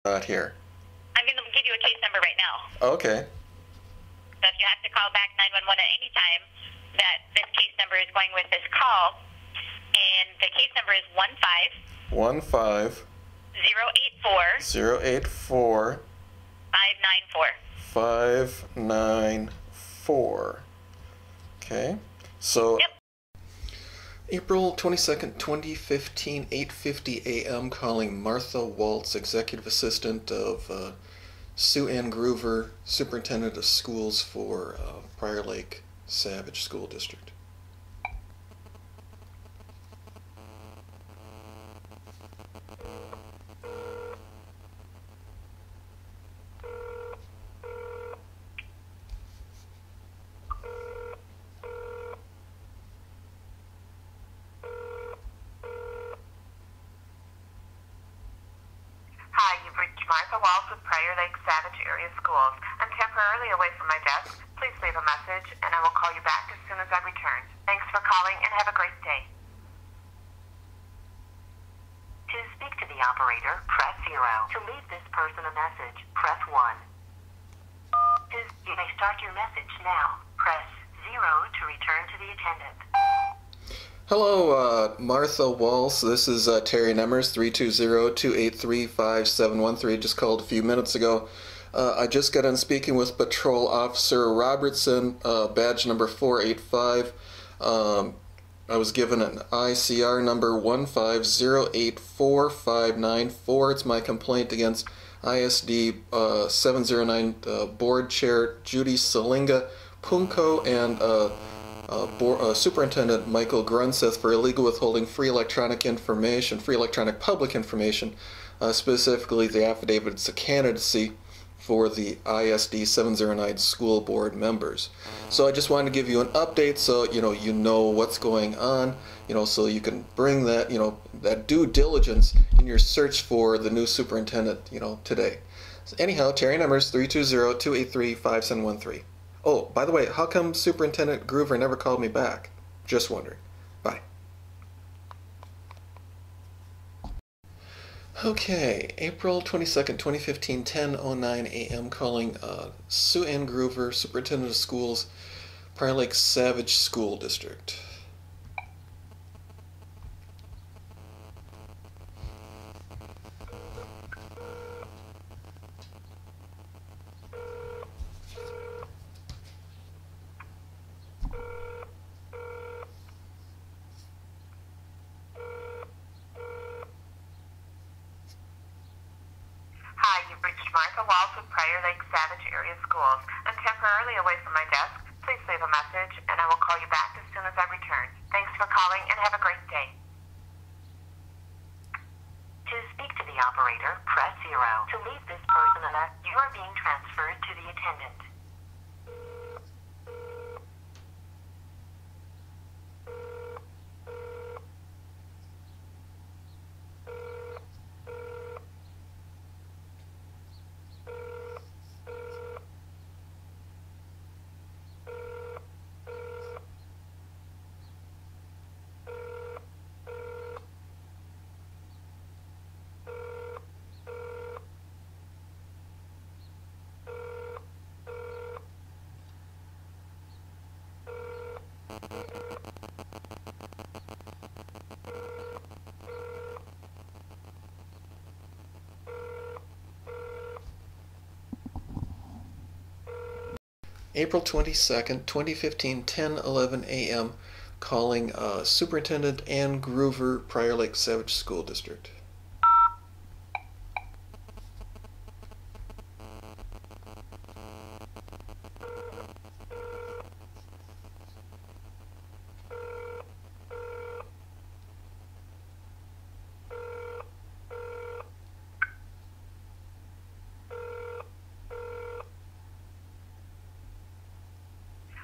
Not here. I'm going to give you a case number right now. Okay. So if you have to call back 911 at any time, that this case number is going with this call. And the case number is 15 084 594. Okay. So Yep. April 22nd, 2015, 8:50 a.m. calling Martha Waltz, Executive Assistant of Sue Ann Groover, Superintendent of Schools for Prior Lake Savage School District. Hi, you've reached Martha Waltz with Prior Lake Savage Area Schools. I'm temporarily away from my desk. Please leave a message, and I will call you back as soon as I return. Thanks for calling, and have a great day. To speak to the operator, press 0. To leave this person a message, press 1. You may start your message now. Press 0 to return to the attendant. Hello, Martha Waltz. This is Terry Nemmers, 320-283-5713. Just called a few minutes ago. I just got done speaking with Patrol Officer Robertson, badge number 485. I was given an ICR number 150845594. It's my complaint against ISD 709 Board Chair Judy Salinga Punyko and Superintendent Michael Gronseth for illegal withholding free electronic public information, specifically the affidavits of candidacy for the ISD 709 school board members. So I just wanted to give you an update so you know what's going on, so you can bring that that due diligence in your search for the new superintendent today. So anyhow, Terry Nemmers, 320-283-5713. Oh, by the way, how come Superintendent Groover never called me back? Just wondering. Bye. Okay, April 22nd, 2015, 10:09 a.m. calling Sue Ann Groover, Superintendent of Schools, Prior Lake Savage School District. Hi, you've reached Martha Waltz with Prior Lake Savage Area Schools. I'm temporarily away from my desk. Please leave a message, and I will call you back as soon as I return. Thanks for calling, and have a great day. To speak to the operator, press 0. To leave this person you are being transferred to the attendant. April 22nd, 2015, 10:11 a.m. calling Superintendent Ann Groover, Prior Lake Savage School District.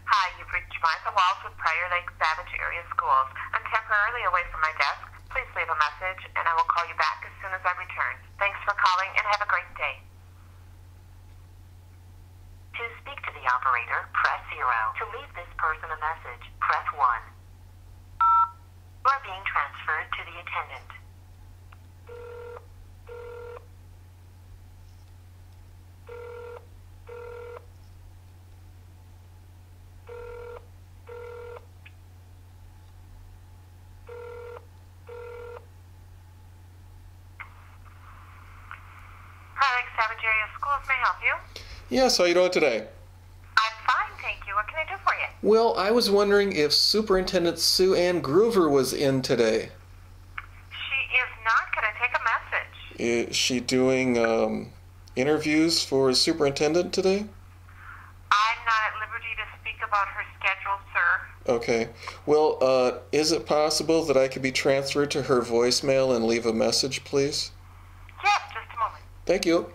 Hi, you've reached Martha Waltz with Prior Lake Savage Area Schools. I'm temporarily away from my desk. Please leave a message, and I will call you back as soon as I return. Thanks for calling, and have a great day. To speak to the operator, press 0. To leave this person a message, press 1. You are being transferred to the attendant. Lake Savage Area Schools. May I help you? Yes, how you doing today? I'm fine, thank you. What can I do for you? Well, I was wondering if Superintendent Sue Ann Groover was in today. She is not. Can I take a message? Is she doing interviews for superintendent today? I'm not at liberty to speak about her schedule, sir. Okay. Well, is it possible that I could be transferred to her voicemail and leave a message, please? Yes, just a moment. Thank you.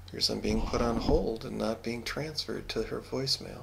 Appears I'm being put on hold and not being transferred to her voicemail.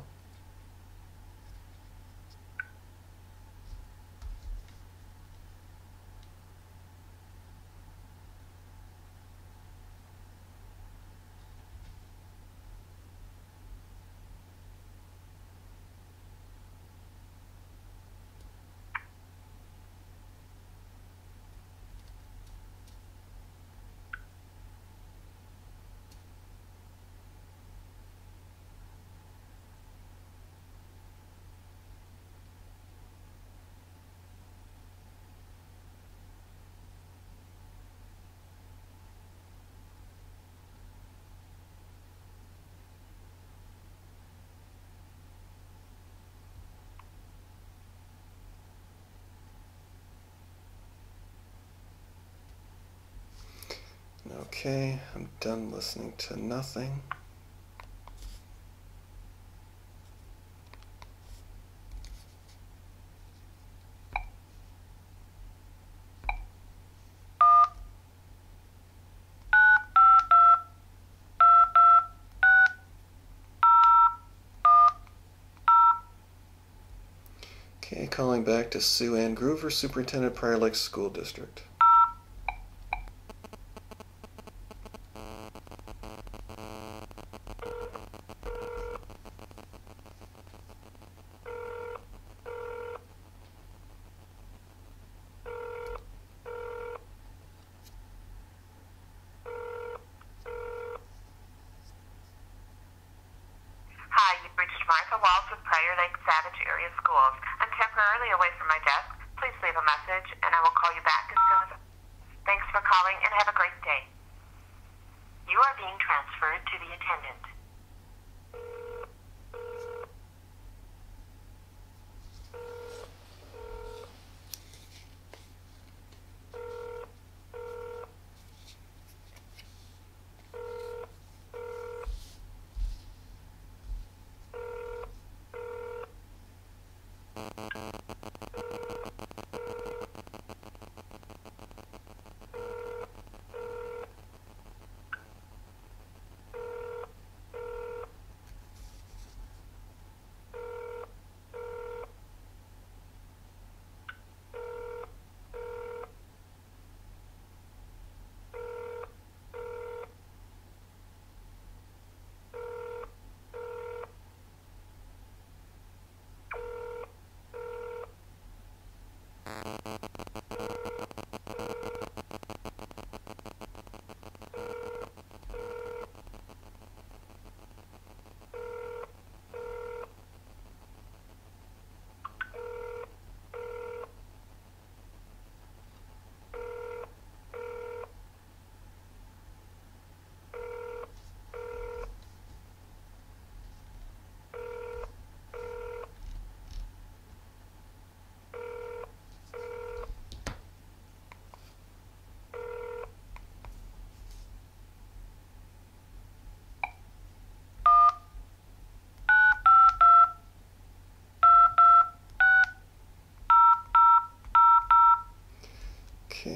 Okay, I'm done listening to nothing. Okay, calling back to Sue Ann Groover, Superintendent, Prior Lake School District. Hi, you've reached Martha Walsh with Prior Lake Savage Area Schools. I'm temporarily away from my desk. Please leave a message, and I will call you back as soon as... Thanks for calling, and have a great day. You are being transferred to the attendant.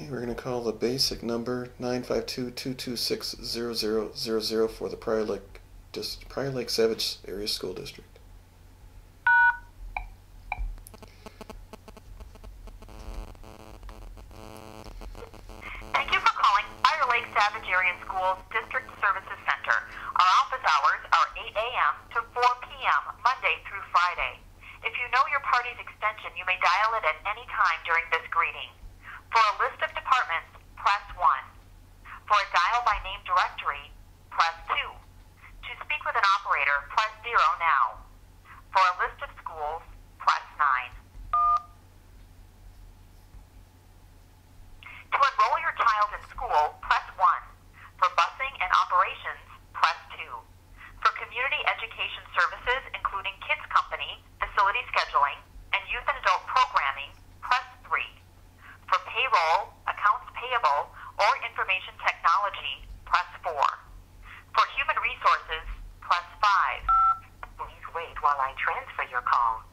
Okay, we're going to call the basic number 952-226-0000 for the Prior Lake Savage Area School District. Thank you for calling Prior Lake Savage Area Schools District Services Center. Our office hours are 8 a.m. to 4 p.m. Monday through Friday. If you know your party's extension, you may dial it at any time during this greeting. For a list of departments, press 1. For a dial by name directory, press 2. To speak with an operator, press 0 now. For a list of schools, press 9. To enroll your child in school, press 1. For busing and operations, press 2. For community education services, including kids company, facility scheduling, and youth and adult programming, press 3. For payroll, accounts payable, or information technology, press 4. For human resources, press 5. Please wait while I transfer your call.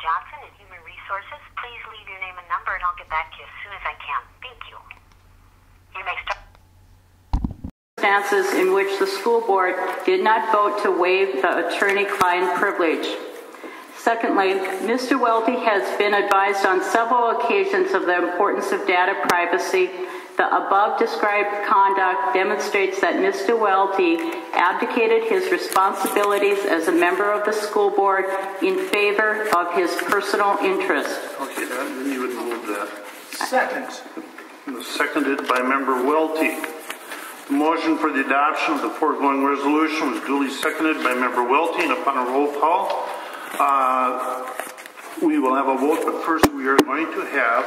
Johnson in Human Resources. Please leave your name and number and I'll get back to you as soon as I can. Thank you. You may start. Circumstances in which the school board did not vote to waive the attorney-client privilege. Secondly, Mr. Welty has been advised on several occasions of the importance of data privacy. The above described conduct demonstrates that Mr. Welty abdicated his responsibilities as a member of the school board in favor of his personal interest. Okay, then you would move that. Second. Seconded by Member Welty. The motion for the adoption of the foregoing resolution was duly seconded by Member Welty, and upon a roll call, we will have a vote, but first we are going to have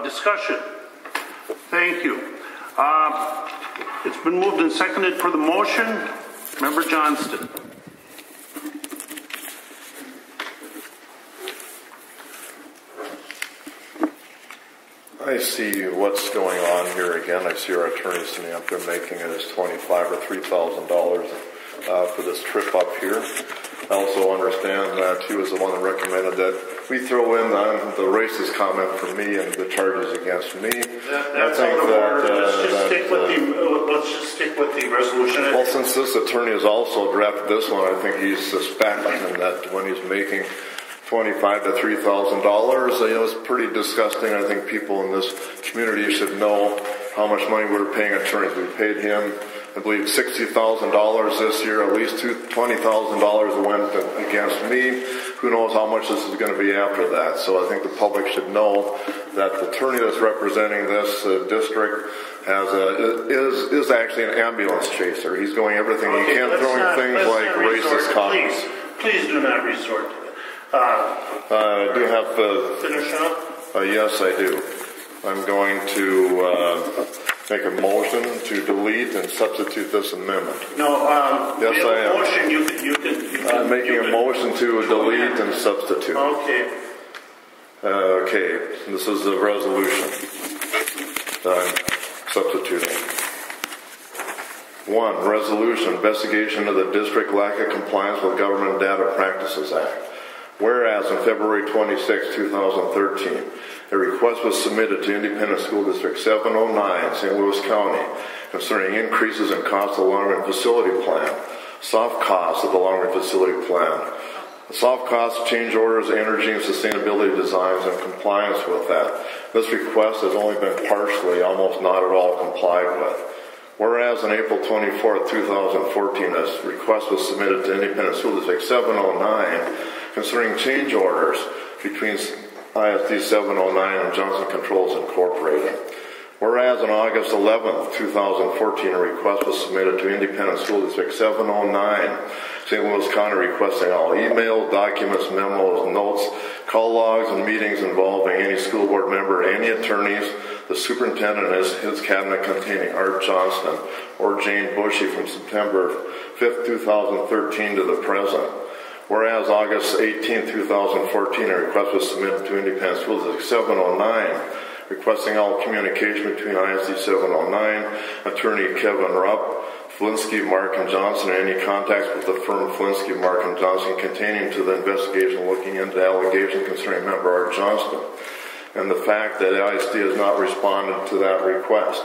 discussion. Thank you. It's been moved and seconded for the motion. Member Johnston. I see what's going on here again. I see our attorney sitting up there making it as $25,000 or $3,000 for this trip up here. I also understand that he was the one that recommended that we throw in the racist comment for me and the charges against me. That's out of order. Let's just stick with the resolution. Well, since this attorney has also drafted this one, I think he's suspecting that when he's making $25,000 to $3,000, it's pretty disgusting. I think people in this community should know how much money we're paying attorneys. We paid him, I believe, $60,000 this year. At least $20,000 went against me. Who knows how much this is going to be after that. So I think the public should know that the attorney that's representing this district is actually an ambulance chaser. He's going everything he can, throwing things like racist comments. Please do not resort to it. I do have to finish up? Yes, I do. I'm going to make a motion to delete and substitute this amendment. No, yes, I am. Motion, you can I'm making a motion to delete and substitute. Okay. Okay, this is the resolution that I'm substituting. 1. Resolution, investigation of the district lack of compliance with Government Data Practices Act. Whereas on February 26, 2013, a request was submitted to Independent School District 709, St. Louis County, concerning increases in cost of the long-range facility plan, soft costs of the long-range facility plan, soft costs, change orders, energy and sustainability designs, and compliance with that. This request has only been partially, almost not at all, complied with. Whereas on April 24, 2014, this request was submitted to Independent School District 709 concerning change orders between ISD 709 and Johnson Controls Incorporated. Whereas on August 11, 2014, a request was submitted to Independent School District 709, St. Louis County, requesting all emails, documents, memos, notes, call logs, and meetings involving any school board member, any attorneys, the superintendent and his cabinet containing Art Johnston or Jane Bushy from September 5, 2013 to the present. Whereas August 18, 2014, a request was submitted to Independent School District 709, requesting all communication between ISD 709, Attorney Kevin Rupp, Flinsky, Mark, and Johnson, and any contacts with the firm Flinsky, Mark, and Johnson containing to the investigation looking into allegations concerning member Art Johnston, and the fact that ISD has not responded to that request.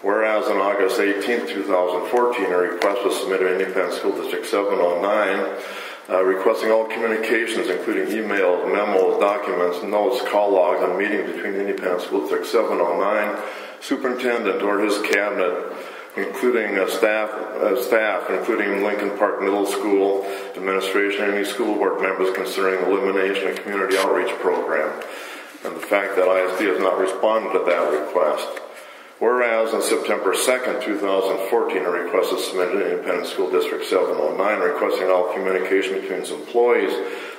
Whereas on August 18, 2014, a request was submitted to Independent School District 709, requesting all communications, including emails, memos, documents, notes, call logs, and meetings between the Independent School District 709, Superintendent or his cabinet, including staff, including Lincoln Park Middle School administration, and any school board members concerning the elimination of community outreach program, and the fact that ISD has not responded to that request. Whereas on September 2nd, 2014, a request was submitted to Independent School District 709 requesting all communication between its employees,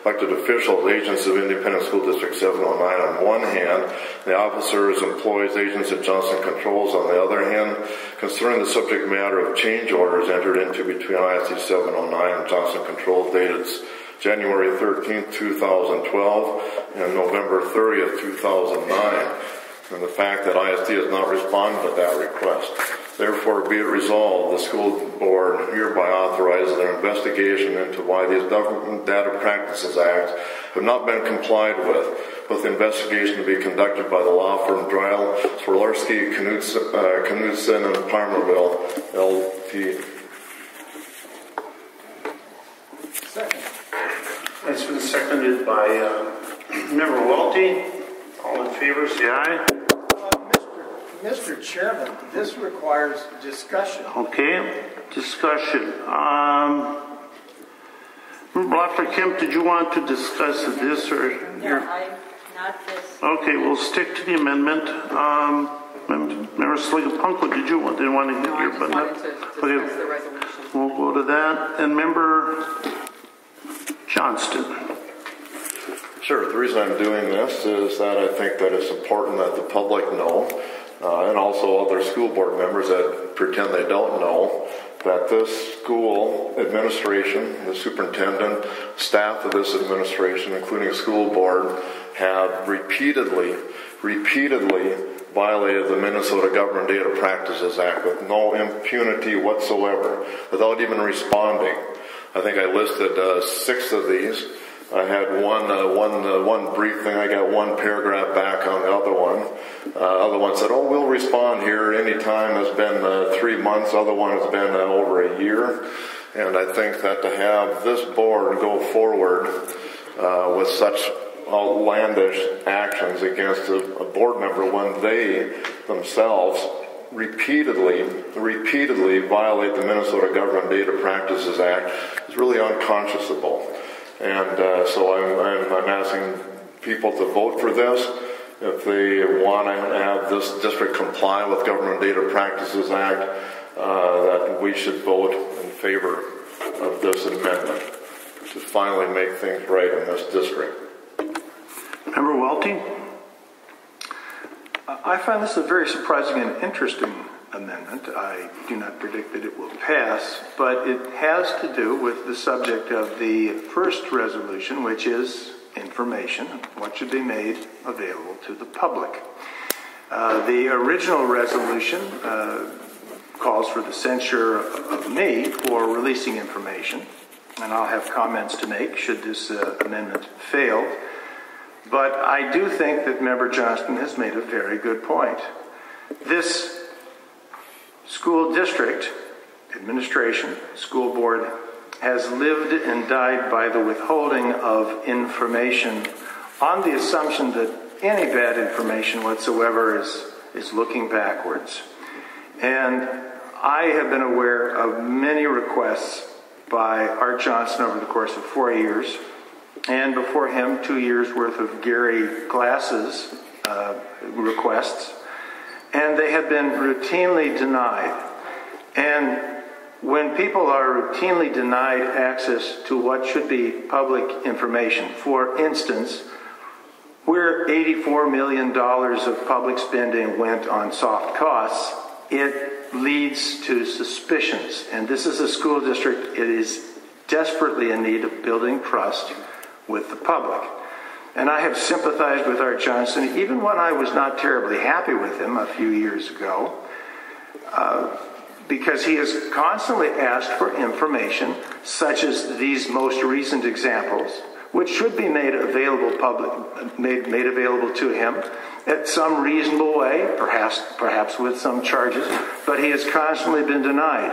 elected officials, agents of Independent School District 709 on one hand, the officers, employees, agents of Johnson Controls on the other hand, concerning the subject matter of change orders entered into between ISD 709 and Johnson Controls dated January 13th, 2012 and November 30th, 2009. And the fact that ISD has not responded to that request. Therefore, be it resolved, the school board hereby authorizes an investigation into why these Government Data Practices Acts have not been complied with the investigation to be conducted by the law firm Dryle, Swilarski, Knudsen, and Parmerville, LP. Second. It's been seconded by Member Welty. All in favor, say aye. Mr. Chairman, this requires discussion. Okay, discussion. Loeffler-Kemp, did you want to discuss this or? No, not this. Okay, we'll stick to the amendment. Member Sliga-Punko, didn't want to hit your button up? Discuss the resolution. We'll go to that. And Member Johnston. Sure. The reason I'm doing this is that I think that it's important that the public know, and also other school board members that pretend they don't know, that this school administration, the superintendent, staff of this administration, including school board, have repeatedly violated the Minnesota Government Data Practices Act with no impunity whatsoever, without even responding. I think I listed 6 of these. I had one brief thing. I got one paragraph back on the other one. Other one said, "Oh, we'll respond here any time." It's been 3 months. Other one has been over a year. And I think that to have this board go forward with such outlandish actions against a board member when they themselves repeatedly violate the Minnesota Government Data Practices Act is really unconscionable. And so I'm asking people to vote for this. If they want to have this district comply with Government Data Practices Act, that we should vote in favor of this amendment to finally make things right in this district. Member Welty? I find this a very surprising and interesting amendment. I do not predict that it will pass, but it has to do with the subject of the first resolution, which is information, what should be made available to the public. The original resolution calls for the censure of me for releasing information, and I'll have comments to make should this amendment fail. But I do think that Member Johnston has made a very good point. This school district, administration, school board, has lived and died by the withholding of information on the assumption that any bad information whatsoever is looking backwards. And I have been aware of many requests by Art Johnston over the course of 4 years, and before him 2 years worth of Gary Glass's requests, and they have been routinely denied. And when people are routinely denied access to what should be public information, for instance, where $84 million of public spending went on soft costs, it leads to suspicions. And this is a school district. It is desperately in need of building trust with the public. And I have sympathized with Art Johnson even when I was not terribly happy with him a few years ago, because he has constantly asked for information such as these most recent examples, which should be made available made available to him at some reasonable way, perhaps with some charges, but he has constantly been denied.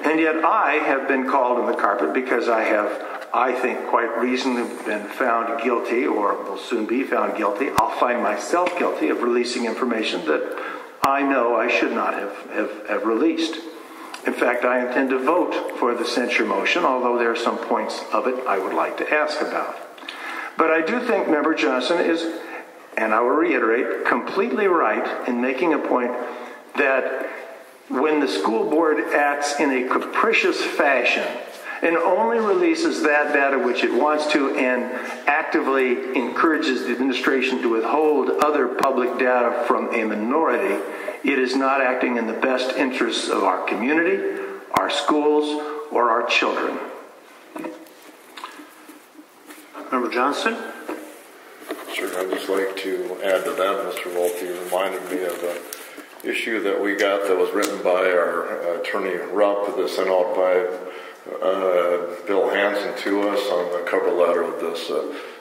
And yet I have been called on the carpet because I have, I think, quite reasonably been found guilty, or will soon be found guilty. I'll find myself guilty of releasing information that I know I should not have released. In fact, I intend to vote for the censure motion, although there are some points of it I would like to ask about. But I do think Member Johnson is, and I will reiterate, completely right in making a point that when the school board acts in a capricious fashion and only releases that data which it wants to and actively encourages the administration to withhold other public data from a minority, it is not acting in the best interests of our community, our schools, or our children. Member Johnson? Sure, I'd just like to add to that. Mr. Wulf, you reminded me of an issue that we got that was written by our attorney Rupp, that sent out by Bill Hansen to us on the cover letter of this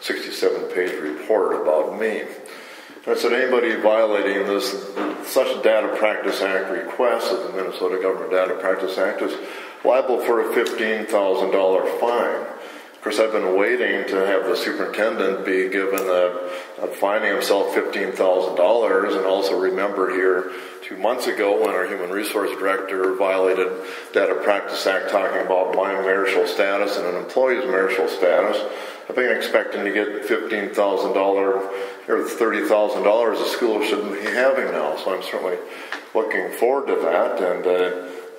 67-page report about me. And it said anybody violating this such Data Practice Act request of the Minnesota Government Data Practice Act is liable for a $15,000 fine. Of course, I've been waiting to have the superintendent be given a fining himself $15,000, and also remember here 2 months ago when our Human Resource Director violated Data Practice Act talking about my marital status and an employee's marital status. I've been expecting to get $15,000 or $30,000 the school shouldn't be having now, so I'm certainly looking forward to that. And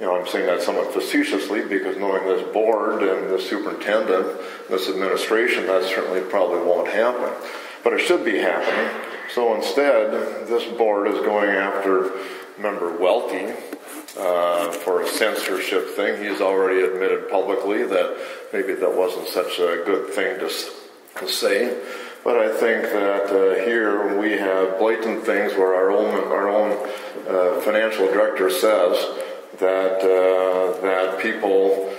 I'm saying that somewhat facetiously because knowing this board and the superintendent, this administration, that certainly probably won't happen. But it should be happening. So instead, this board is going after Member Welty for a censorship thing. He's already admitted publicly that maybe that wasn't such a good thing to say. But I think that here we have blatant things where our own financial director says that people,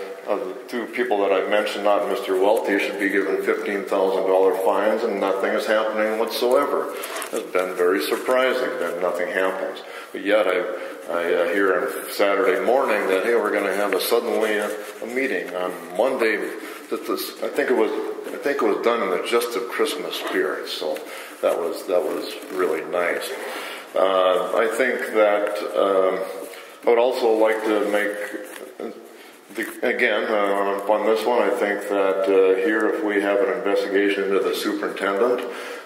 two people that I mentioned, not Mr. Welty, should be given $15,000 fines, and nothing is happening whatsoever. It's been very surprising that nothing happens. But yet I hear on Saturday morning that, hey, we're going to have suddenly a meeting on Monday. I think it was done in the just of Christmas spirit, so that was really nice. I think that I would also like to make, on this one, I think that here, if we have an investigation into the superintendent,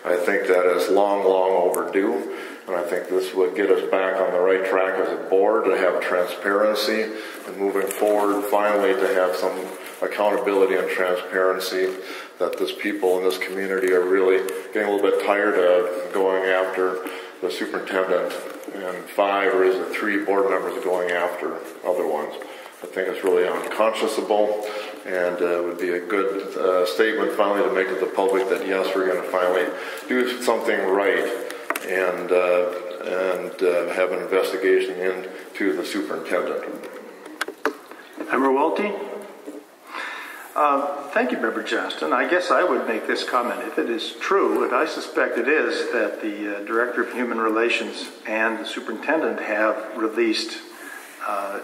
I think that is long, long overdue. And I think this would get us back on the right track as a board to have transparency, and moving forward, finally, to have some accountability and transparency, that this people in this community are really getting a little bit tired of going after the superintendent and 5 or is it 3 board members going after other ones. I think it's really unconscionable, and it would be a good statement finally to make to the public that yes, we're going to finally do something right and have an investigation into the superintendent. Member Welty? Thank you, Member Johnston. I guess I would make this comment. If it is true, and I suspect it is, that the Director of Human Relations and the Superintendent have released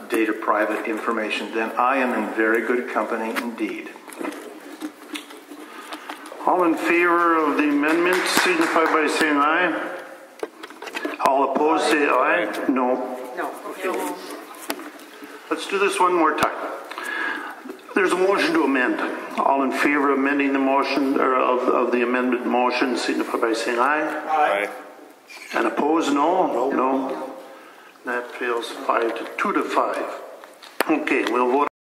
data private information, then I am in very good company indeed. All in favor of the amendment signify by saying aye. All opposed say aye. No. Okay. Let's do this one more time. There's a motion to amend. All in favor of amending the motion, or of the amendment motion, signify by saying aye. Aye. And opposed, no. No. That fails 2 to 5. Okay, we'll vote.